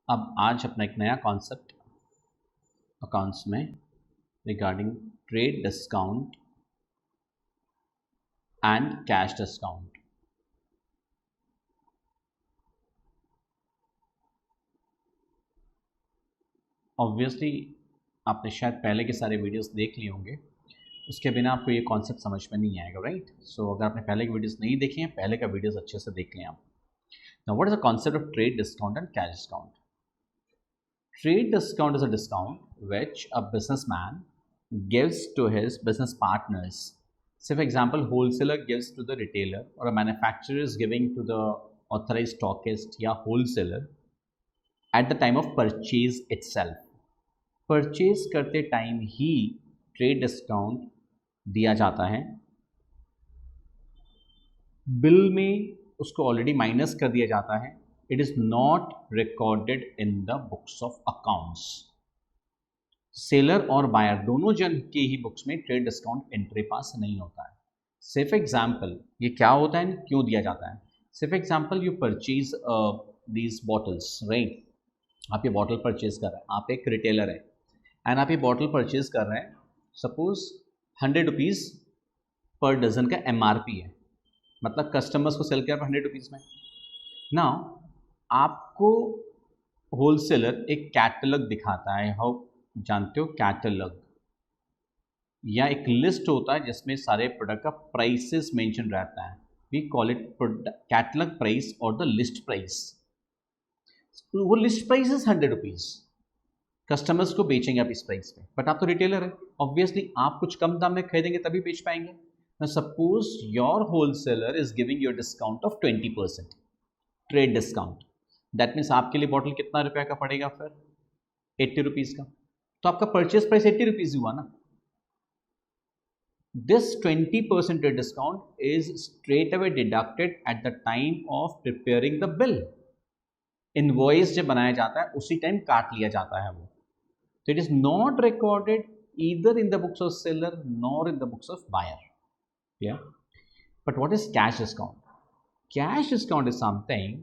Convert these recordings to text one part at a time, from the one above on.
अब आज अपना एक नया कॉन्सेप्ट अकाउंट्स में regarding trade discount and cash discount. Obviously आपने शायद पहले के सारे वीडियोस देख लिए होंगे, उसके बिना आपको ये कॉन्सेप्ट समझ में नहीं आएगा, राइट? सो अगर आपने पहले के वीडियोस नहीं देखे हैं, पहले का वीडियोस अच्छे से देख लें आप। Now what is the concept of trade discount and cash discount? Trade discount is a discount which a businessman gives to his business partners. Say, for example, wholesaler gives to the retailer, or a manufacturer is giving to the authorized stockist या wholesaler at the time of purchase itself. Purchase करते time ही trade discount दिया जाता है, bill में उसको already minus कर दिया जाता है। It is not recorded in the books of accounts. Seller और बायर दोनों जन के ही बुक्स में ट्रेड डिस्काउंट एंट्री पास नहीं होता है। से फॉर एग्जाम्पल ये क्या होता है, क्यों दिया जाता है? से for example you purchase these bottles, right? आप ये बॉटल परचेज कर रहे हैं, आप एक रिटेलर है एंड आप ये बॉटल परचेज कर रहे हैं, सपोज 100 रुपीज़ पर डजन का MRP है, मतलब कस्टमर्स को सेल किया 100 रुपीज़ में। नाउ आपको होलसेलर एक कैटलॉग दिखाता है, हाउ जानते हो कैटलॉग, या एक लिस्ट होता है जिसमें सारे प्रोडक्ट का प्राइसेस मेंशन रहता है। We call it catalogue price और द लिस्ट प्राइस। वो list price is 100 rupees, customers को बेचेंगे आप इस प्राइस पे, बट आप तो रिटेलर है, ऑब्वियसली आप कुछ कम दाम में खरीदेंगे तभी बेच पाएंगे। Now suppose your wholesaler is giving you a discount of 20% trade discount. That means आपके लिए बॉटल कितना रुपए का पड़ेगा फिर? 80 रुपीज़ का। तो आपका परचेज प्राइस 80 रुपीज़ हुआ ना। This 20% trade discount is straight away deducted at the time of preparing the bill. Invoice जब बनाया जाता है उसी टाइम काट लिया जाता है वो। तो it is not recorded either in the books of seller nor in the books of buyer. Yeah, but what is cash discount? Cash discount is something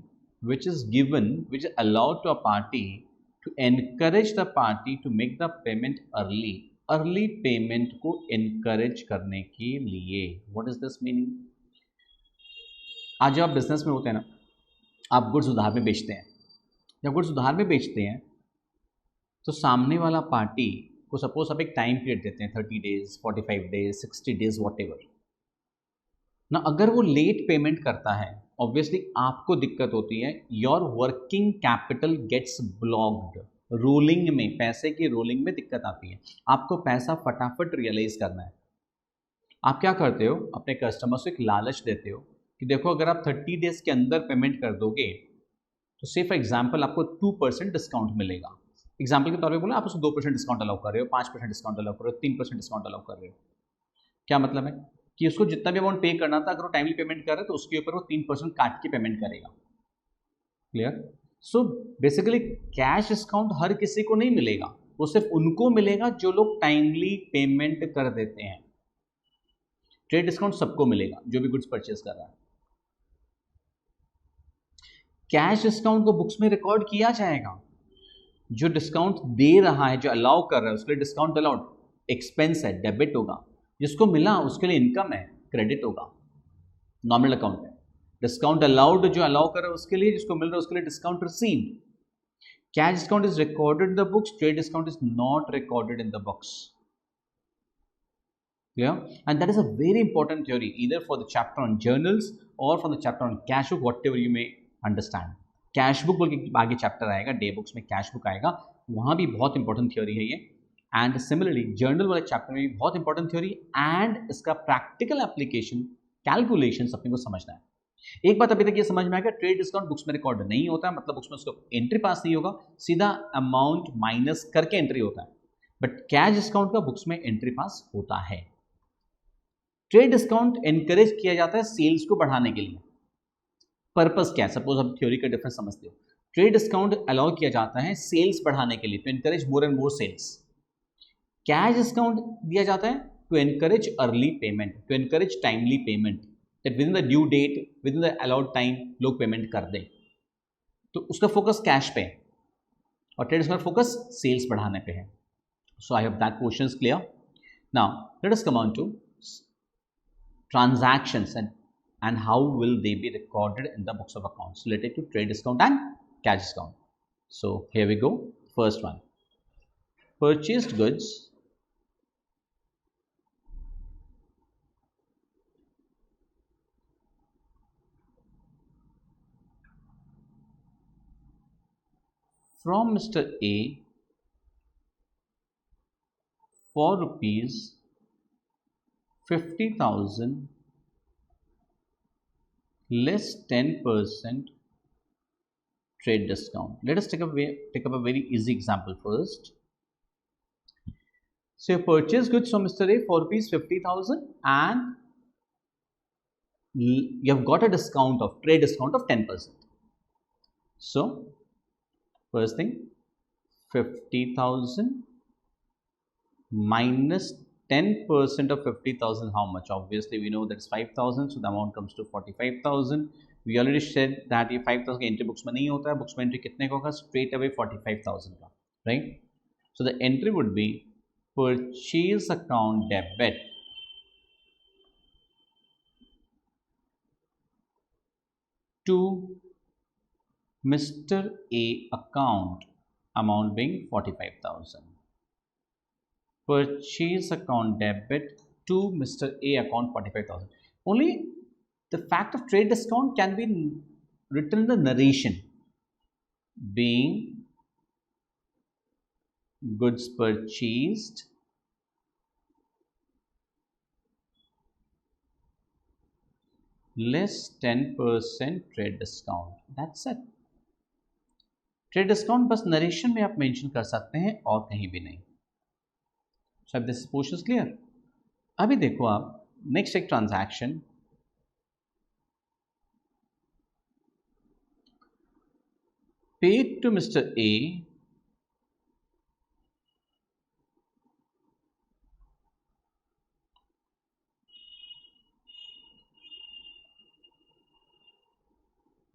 which is given, which is allowed to a party to encourage the party to make the payment early. Early payment को encourage करने के लिए। What is this meaning? आज जब आप business में होते हैं ना, आप गुड्स उधार में बेचते हैं। जब गुड्स उधार में बेचते हैं तो सामने वाला पार्टी को सपोज आप एक टाइम पीरियड देते हैं, 30 days, 45 days, 60 days, what ever ना। अगर वो लेट पेमेंट करता है, ऑब्वियसली आपको दिक्कत होती है, your working capital gets blocked. Rolling में, पैसे की रोलिंग में दिक्कत आती है। आपको पैसा फटाफट रियलाइज करना है। आप क्या करते हो, अपने कस्टमर्स को एक लालच देते हो कि देखो अगर आप 30 डेज के अंदर पेमेंट कर दोगे तो से फॉर एग्जाम्पल आपको 2% डिस्काउंट मिलेगा। एग्जाम्पल के तौर पर बोला, आप उसको 2% डिस्काउंट अलाउ कर रहे हो, 5% डिस्काउंट अलाउ कर रहे हो, 3% डिस्काउंट अलाउ कर रहे हो। क्या मतलब है कि उसको जितना भी अमाउंट पे करना था, अगर वो टाइमली पेमेंट कर रहा है तो उसके ऊपर वो 3% काट के पेमेंट करेगा। Clear? So basically cash discount हर किसी को नहीं मिलेगा, वो सिर्फ उनको मिलेगा जो लोग टाइमली पेमेंट कर देते हैं। ट्रेड डिस्काउंट सबको मिलेगा जो भी गुड्स परचेज कर रहा है। कैश डिस्काउंट को बुक्स में रिकॉर्ड किया जाएगा। जो डिस्काउंट दे रहा है, जो अलाउ कर रहा है, उसके लिए डिस्काउंट अलाउड एक्सपेंस है, डेबिट होगा। जिसको मिला उसके लिए इनकम है, क्रेडिट होगा, नॉमिनल अकाउंट है। डिस्काउंट अलाउड जो अलाउ कर रहा है उसके लिए, जिसको मिल रहा है उसके लिए discount received. Cash discount is recorded in the books, trade discount is not recorded in the books. Clear? And that is a very important theory either for the chapter on journals or from the chapter on cash book, whatever you may understand. Cash book बोल के आगे chapter आएगा, day books में cash book आएगा, वहाँ भी बहुत important theory है ये। एंड सिमिलरली जर्नल वाले चैप्टर में भी बहुत इंपॉर्टेंट थ्योरी एंड इसका प्रैक्टिकल एप्लीकेशन, कैलकुलेशन अपने को समझना है। एक बात अभी तक ये समझ में आएगा, ट्रेड डिस्काउंट बुक्स में रिकॉर्ड नहीं होता, मतलब बुक्स में उसको एंट्री पास नहीं होगा, सीधा अमाउंट माइनस करके एंट्री होता है। बट कैश डिस्काउंट का बुक्स में एंट्री पास होता है। ट्रेड डिस्काउंट एनकरेज किया जाता है सेल्स को बढ़ाने के लिए। पर्पस क्या है? सपोज आप थ्योरी का डिफरेंस समझते हो। ट्रेड डिस्काउंट अलाउ किया जाता है सेल्स बढ़ाने के लिए, to encourage more and more sales. Cash discount दिया जाता है to encourage early payment, to encourage timely payment, that within the due date, within the allowed time लोग पेमेंट कर दें। तो उसका फोकस कैश पे है। और ट्रेड डिस्काउंट फोकस सेल्स बढ़ाने पे है. So I hope that portion is clear. Now let us come on to transactions and how will they be recorded in the books of accounts related to trade discount and cash discount. So here we go. First one, purchased goods from Mr. A for rupees 50,000 less 10% trade discount. Let us take up a very easy example first. So you purchase goods from Mr. A for rupees 50,000 and you have got a discount of trade discount of 10%. So first thing, 50,000 minus 10% of 50,000, how much? Obviously we know that's 5,000, so the amount comes to 45,000. We already said that ये 5,000 का entry books में नहीं होता है. Books में entry कितने का होगा? स्ट्रेट अवे 45,000 का, right? So the entry would be purchase account debit to Mr. A account, amount being 45,000. Purchase account debit to Mr. A account 45,000. Only the fact of trade discount can be written in the narration, being goods purchased less 10% trade discount. That's it. Trade discount बस narration में आप mention कर सकते हैं और कहीं भी नहीं. So this portion is clear. अभी देखो आप नेक्स्ट एक transaction, paid to mister A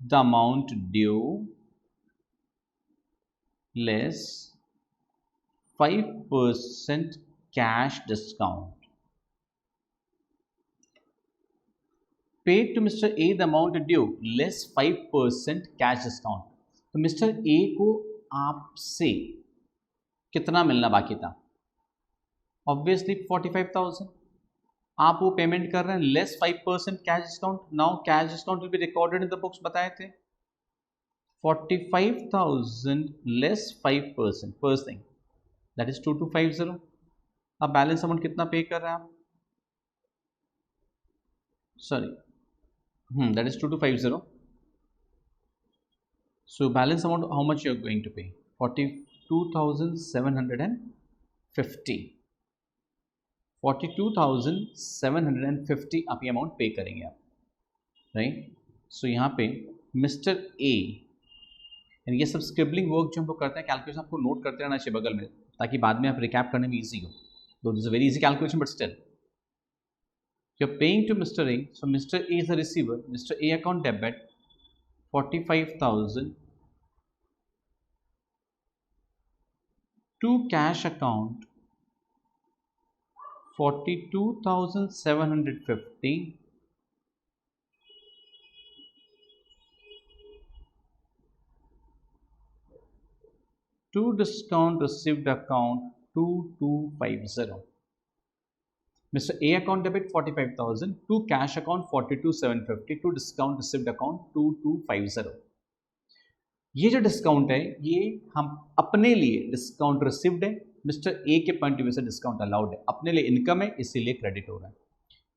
the amount due less 5% cash discount. Paid to Mr. A the amount due less 5% cash discount. तो मिस्टर ए को आपसे कितना मिलना बाकी था? ऑब्वियसली 45,000. आप वो पेमेंट कर रहे हैं less 5% cash discount. Now cash discount will be recorded in the books. बताए थे 45,000 less 5%. first thing that is 2250. अब बैलेंस अमाउंट कितना पे कर रहे हैं आप? Sorry, that is 2250. so balance amount how much you are going to pay? 42,750. 42,750 आप ये अमाउंट पे करेंगे आप, राइट? सो यहाँ पे मिस्टर ए, ये सब स्क्रिबलिंग वर्क जो हम लोग करते हैं, कैलकुलेशन आपको नोट करते रहना चाहिए बगल में, ताकि बाद में आप रिकैप करने में इजी हो. Though this is a very easy calculation, but still you are paying to mister A. So mister A is a receiver. Mister A account debit 45,000 to cash account 42,750 to discount received account 2250. Mr. A account debit 45,000 to cash account 42,750 to discount received account 2250. ये जो discount है ये हम अपने लिए discount received है, mister A के point of view से डिस्काउंट अलाउड है, अपने लिए इनकम है इसीलिए क्रेडिट हो रहा है.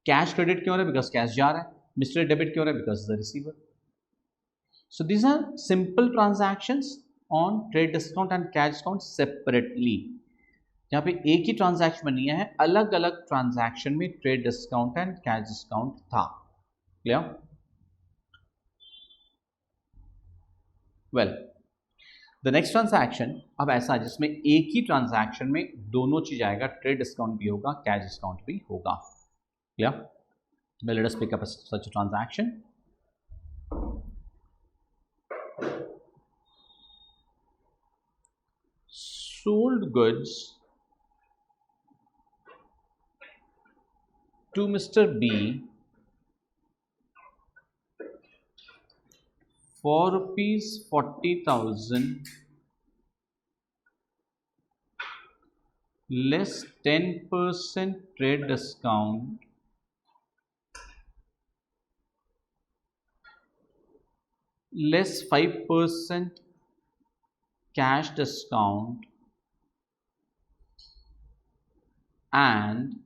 कैश क्रेडिट क्यों हो रहा है? बिकॉज कैश जा रहा है. मिस्टर डेबिट क्यों हो रहा है? Because the receiver. So these are simple transactions on trade discount and cash discount separately. यहाँ पे एक ही ट्रांजैक्शन में नहीं है, अलग अलग ट्रांजैक्शन में trade discount and cash discount था. Clear? Well, the next transaction अब ऐसा है जिसमें एक ही ट्रांजैक्शन में दोनों चीज आएगा, ट्रेड डिस्काउंट भी होगा, कैश डिस्काउंट भी होगा. Clear? Let us pick up such a transaction. sold goods to Mr. B for rupees 40,000 less 10% trade discount less 5% cash discount and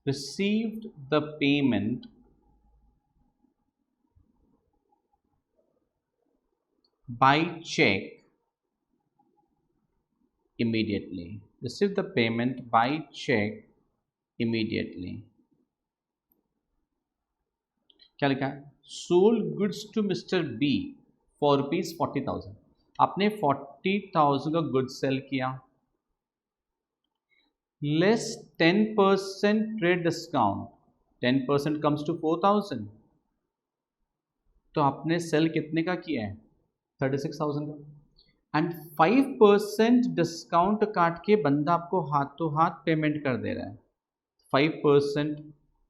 received the payment by check immediately. Receive the payment by check immediately. क्या लिखा है? Sold goods to mister B for rupees 40,000. आपने 40,000 का goods sale किया, less 10% trade discount, 10% comes to 4,000. तो आपने cell कितने का किया है? 36,000 का. एंड 5% डिस्काउंट काट के बंदा आपको हाथों हाथ पेमेंट कर दे रहा है. 5%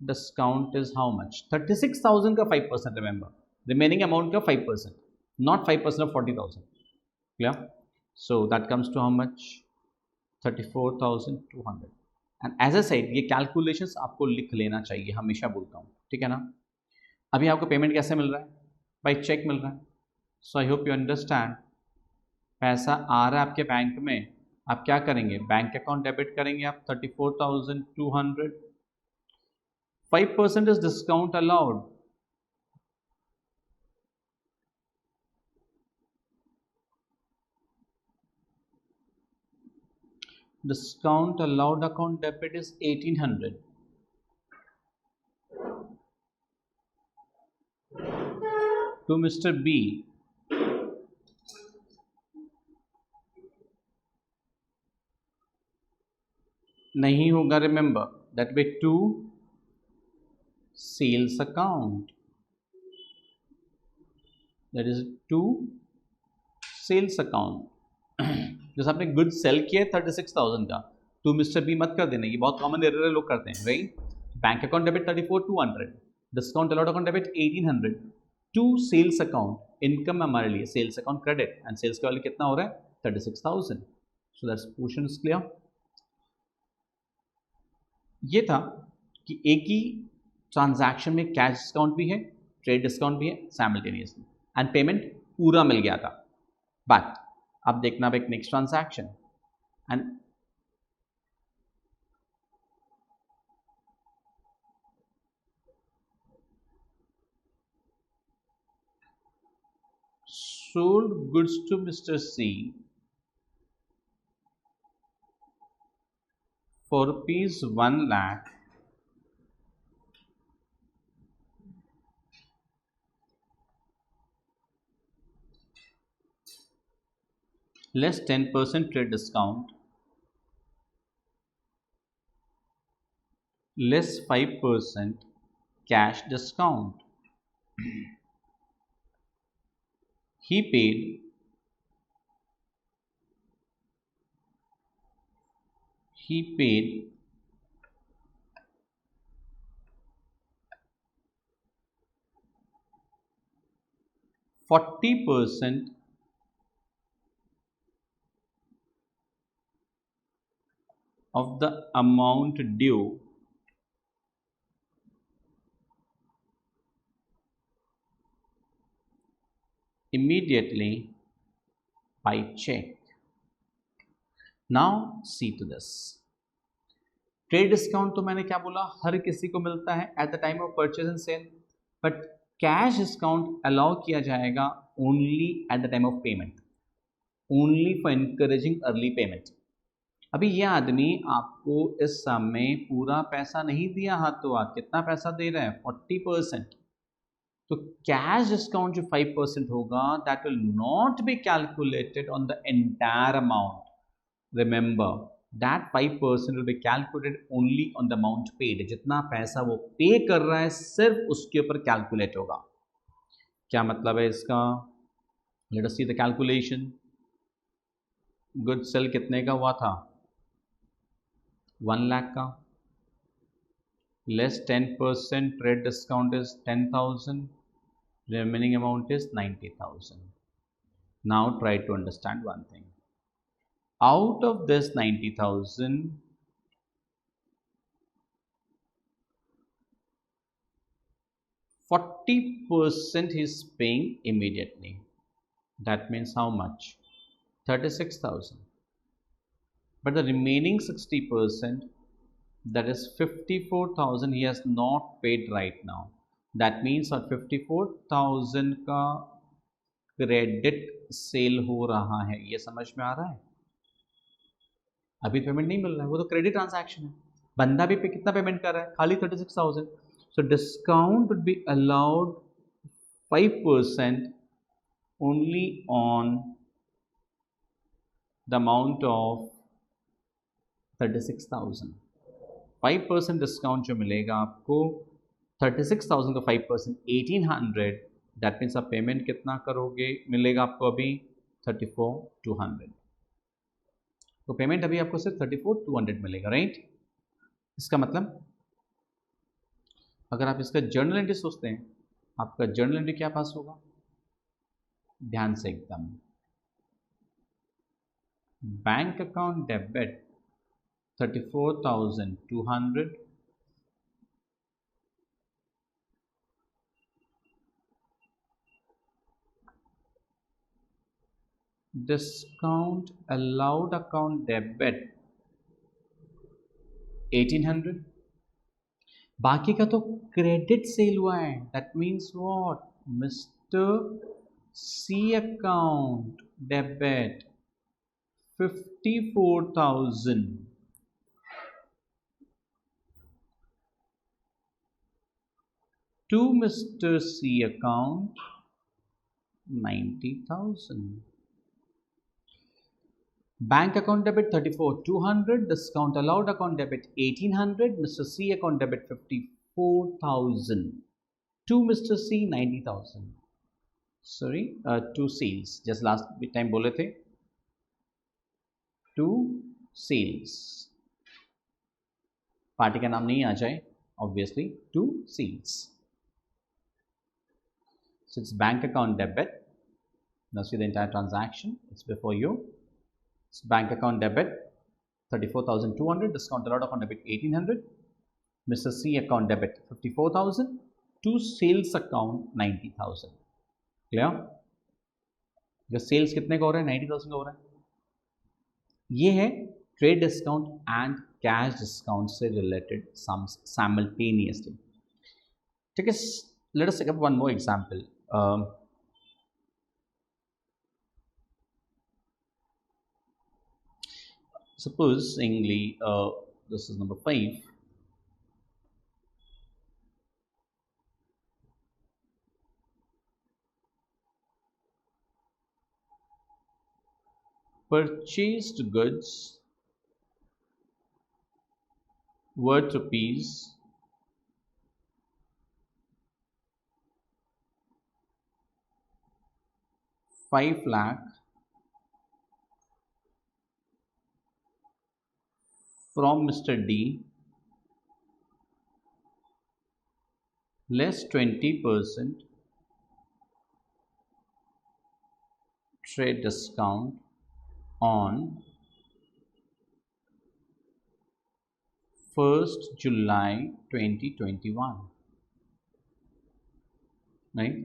डिस्काउंट इज हाउ मच? 36,000 का 5%. रिमेंबर, रिमेनिंग अमाउंट का 5%, not 5% of 40,000. Clear? So that comes to how much? 34,200. And as a side ये कैलकुलेशंस आपको लिख लेना चाहिए, हमेशा बोलता हूँ, ठीक है ना. अभी आपको पेमेंट कैसे मिल रहा है? बाय चेक मिल रहा है. सो आई होप यू अंडरस्टैंड. पैसा आ रहा है आपके बैंक में, आप क्या करेंगे? बैंक अकाउंट डेबिट करेंगे आप 34,200. 5% is discount allowed. Discount allowed account debit is 1,800. To Mr. B, नहीं होगा. Remember that way to sales account, that is to sales account. जैसे आपने गुड सेल किया है 36,000 का, टू मिस्टर बी मत कर देना, ये बहुत कॉमन एरर लोग करते हैं, right. Bank account debit 34,200, discount allowed account debit 1,800, to sales account. Income हमारे लिए sales account credit, and sales का वैल्यू कितना हो रहा है? 36,000. So that's portion is clear. ये था कि एक ही ट्रांजैक्शन में कैश डिस्काउंट भी है, ट्रेड डिस्काउंट भी है साइमल्टेनियसली, एंड पेमेंट पूरा मिल गया था. बट अब देखना अब एक next transaction, and sold goods to Mr. C for rupees 1 lakh less 10% trade discount less 5% cash discount. He paid 40% of the amount due immediately by check. Now see to this. Trade discount तो मैंने क्या बोला? हर किसी को मिलता है at the time of purchase and sale, but cash discount allow किया जाएगा only at the time of payment, only for encouraging early payment. अभी ये आदमी आपको इस समय पूरा पैसा नहीं दिया हाथों हाथ. कितना पैसा दे रहा है? 40%. तो कैश डिस्काउंट जो 5% होगा, that will not be calculated on the entire amount. Remember that 5% will be calculated only on the amount paid. जितना पैसा वो पे कर रहा है सिर्फ उसके ऊपर कैलकुलेट होगा. क्या मतलब है इसका? Let us see the calculation. Good sale कितने का हुआ था? 1 लाख का, less 10% trade discount is 10,000, remaining amount is 90,000. Now try to understand one thing. Out of this 90,000, 40% he is paying immediately. That means how much? 36,000. But the remaining 60%, that is 54,000, he has not paid right now. That means और 54,000 का credit sale हो रहा है, ये समझ में आ रहा है? अभी पेमेंट नहीं मिल रहा है, वो तो क्रेडिट ट्रांजैक्शन है। बंदा भी कितना पेमेंट कर रहा है? खाली 36,000. So discount would be allowed 5% only on the amount of 36,000. 5% discount जो मिलेगा आपको 36,000 का 5%, 1800. दैट मीन्स आप पेमेंट कितना करोगे? मिलेगा आपको अभी 34,200. तो पेमेंट अभी आपको सिर्फ 34,200 मिलेगा, राइट? इसका मतलब अगर आप इसका जर्नल एंट्री सोचते हैं, आपका जर्नल एंट्री क्या पास होगा? ध्यान से एकदम, bank account debit 34,200, discount allowed account debit 1800. बाकी का तो क्रेडिट सेल हुआ है. That means what? Mister C account debit 54,000. to Mr. C account 90,000. Bank account debit 34,200, discount allowed account debit 1,800, Mr. C account debit 54,000. to Mr. C 90,000. Sorry, to sales. Just last time बोले थे. to sales. Party का नाम नहीं आ जाए, obviously. to sales. So it's bank account debit. Now see the entire transaction. It's before you. It's bank account debit 34,200. Discount allowed account debit 1,800. Mr. C account debit 54,000. to sales account 90,000. Clear? जो sales कितने का हो रहा है? 90,000 का हो रहा है. ये है trade discount and cash discount से रिलेटेड सम्स साइमल्टेनियसली. ठीक है, let us take up one more example. Supposingly, this is number 5. Purchased goods worth rupees 5 lakh from Mr. D less 20% trade discount on 1st July 2021. Right?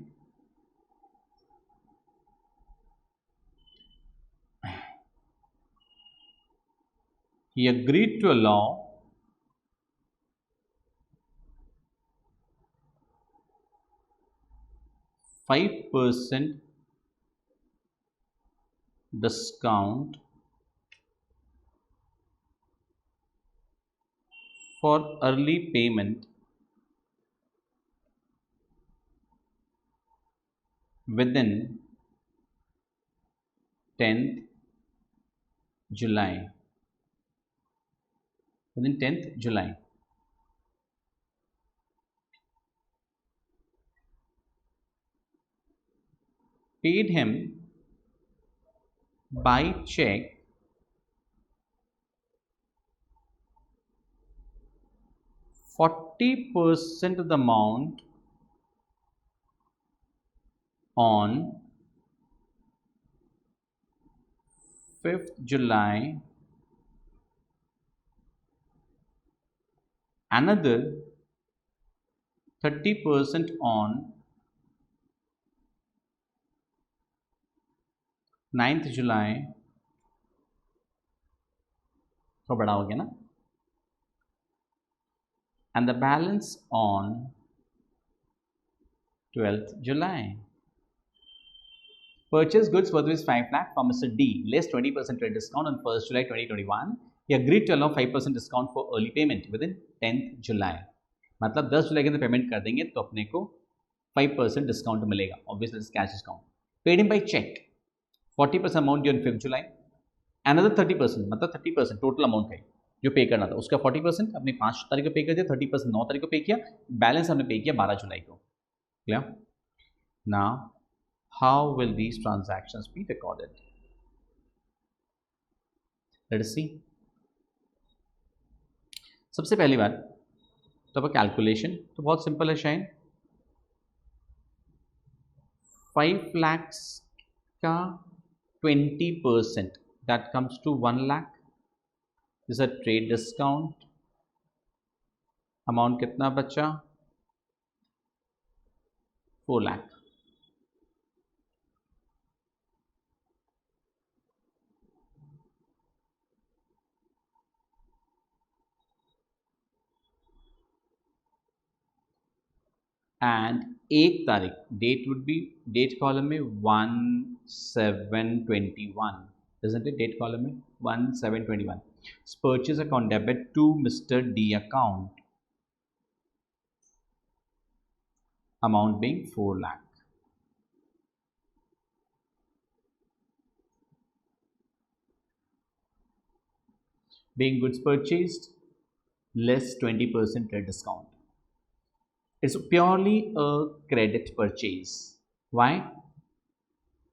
He agreed to allow %5 discount for early payment within 10th July. Within 10th July. Paid him by check 40% of the amount on 5th July, another 30% on 9th July, तो बड़ा हो गया ना, and the balance on 12th July. Purchase goods worth rupees 5 lakh from Mr. D, less 20% trade discount on 1st July 2021. He agreed to allow 5% discount for early payment within 10th July. मतलब 10 जुलाई के अंदर payment कर देंगे तो अपने को 5% discount मिलेगा, obviously cash discount. Paid in by cheque 40% amount due on 5th July, another 30% मतलब 30% टोटल अमाउंट है जो पे करना था, उसका 40% हमने 5 तारीख को पे कर दिया, 30% 9 तारीख को पे किया, बैलेंस हमने पे किया 12 जुलाई को. Clear? Now how will these transactions be recorded? Let us see. सबसे पहली बात तो अब कैलकुलेशन तो बहुत सिंपल है शायद. 5 lakhs का 20% that comes to 1 lakh is a trade discount. Amount कितना बचा? 4 lakh. एंड 1 तारीख date would be, date column में 1721, isn't it? Date column में 1721. Purchase account debit to Mr. D account, amount being 4 lakh. Being goods purchased less 20% trade discount. It's purely a credit purchase. Why?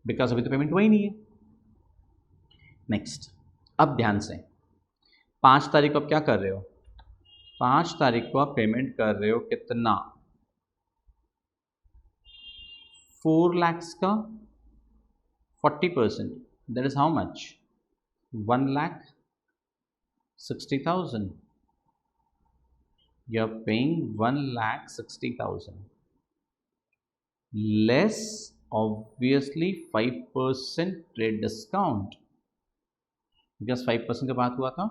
Because अभी तो payment हुआ ही नहीं है. Next, अब ध्यान से 5 तारीख को आप क्या कर रहे हो? 5 तारीख को आप पेमेंट कर रहे हो कितना? 4 lakhs का 40%, that is how much? 1,60,000. You are paying 1,60,000 less obviously 5% trade discount, because 5% का बात हुआ था,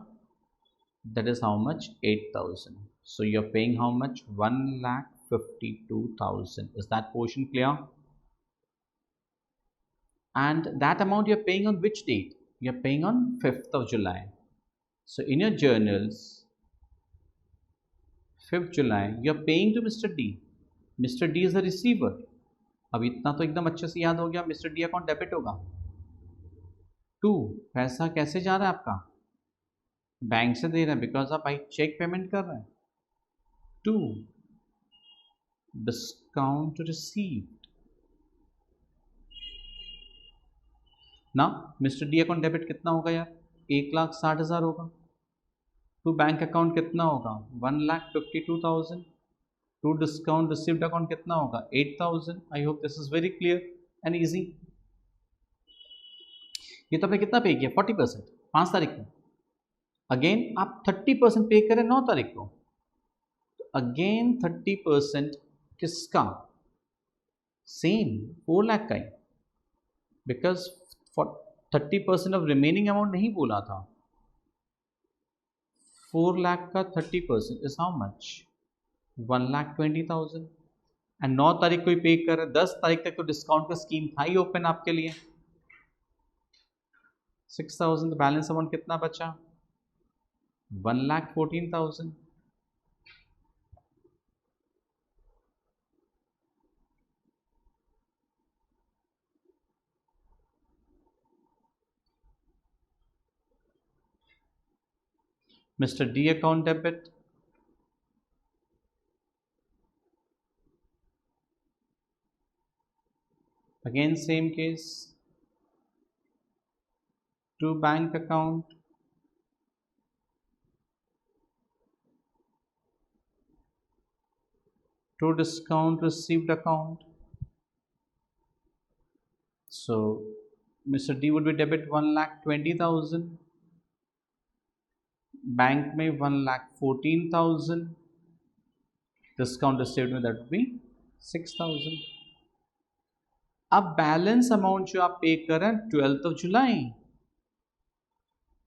that is how much? 8,000. So you are paying how much? 1,52,000. Is that portion clear? And that amount you are paying on which date? You are paying on 5th of July. So in your journals, 5th July, you are paying to Mr. D. Mr. D is the receiver. अब इतना तो एकदम अच्छे से याद हो गया, Mr. D account debit होगा. 2, पैसा कैसे जा रहा है आपका? बैंक से दे रहे हैं, बिकॉज आप भाई चेक पेमेंट कर रहे हैं. 2, डिस्काउंट रिसीव्ड. ना मिस्टर डी अकाउंट डेबिट कितना होगा यार? 1,60,000 होगा. टू बैंक अकाउंट कितना होगा? 1,52,000. टू डिस्काउंट रिसीव्ड अकाउंट कितना होगा? 8,000. I hope this is very clear and easy. ये तो आपने कितना पे किया? 40% 5 तारीख को. अगेन आप 30% पे करें 9 तारीख को. अगेन 30% किसका? सेम 4 लाख का ही, बिकॉज 30% ऑफ रिमेनिंग अमाउंट नहीं बोला था. 4 लाख का 30% इज हाउ मच? 1,20,000. एंड 9 तारीख को ही पे कर रहे. 10 तारीख तक तो डिस्काउंट का स्कीम था ही ओपन आपके लिए. 6,000. बैलेंस अमाउंट कितना बचा? 1,14,000. Mr. D account debit. Again same case. To bank account. to discount received account. So Mr. D would be debit 1,20,000, bank में 1,14,000, डिस्काउंट रिसीव्ड में दैट would be 6,000. अब balance amount जो आप पे कर रहे हैं 12th जुलाई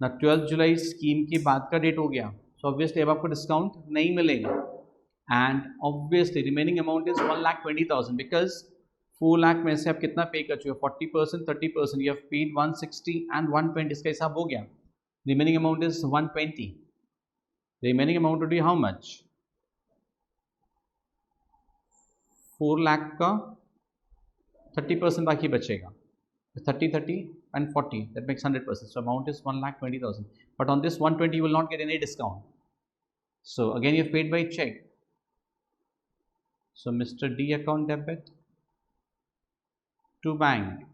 ना, 12th जुलाई स्कीम की बात का डेट हो गया, सो ऑब्वियसली अब आपको डिस्काउंट नहीं मिलेगा. And obviously remaining amount is 1,20,000 because 4 lakh में से आप कितना पे कर चुके हो, 40%, 30%, यू हैव पेड 160 एंड 120, इसका हिसाब हो गया. Remaining amount is 120. Remaining amount would be how much, 4 lakh का 30% बाकी बचेगा, 30, 30 and 40, that makes 100%. So amount is 1,20,000. But on this 120 you will not get any discount. So again you have paid by check. So Mr. D account debit to bank,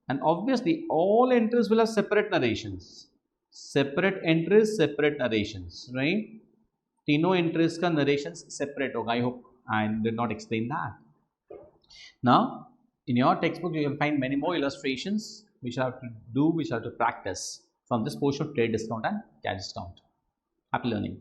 and obviously all entries will have separate narrations. Separate entries, separate narrations, right? तीनों entries का narrations separate होगा. I hope I did not explain that. Now in your textbook you will find many more illustrations which you have to do, which you have to practice from this portion of trade discount and cash discount. Happy learning.